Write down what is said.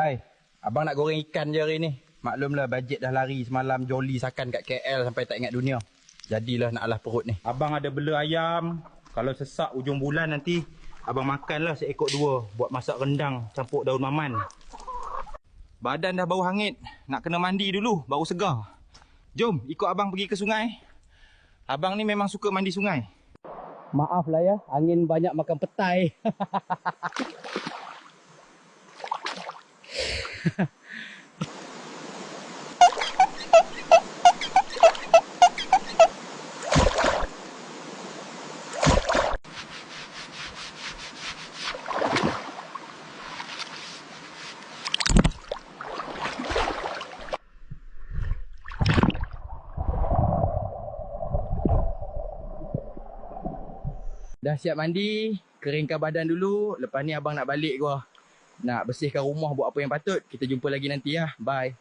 Hai, abang nak goreng ikan je hari ni. Maklumlah bajet dah lari semalam joli sakan kat KL sampai tak ingat dunia. Jadilah nak alah perut ni. Abang ada bela ayam. Kalau sesak ujung bulan nanti abang makanlah seekor dua buat masak rendang campur daun maman. Badan dah bau hangit, nak kena mandi dulu baru segar. Jom ikut abang pergi ke sungai. Abang ni memang suka mandi sungai. Maaf lah ya, angin banyak makan petai. Dah siap mandi, keringkan badan dulu. Lepas ni abang nak balik gua. Nak bersihkan rumah, buat apa yang patut. Kita jumpa lagi nanti ya. Bye.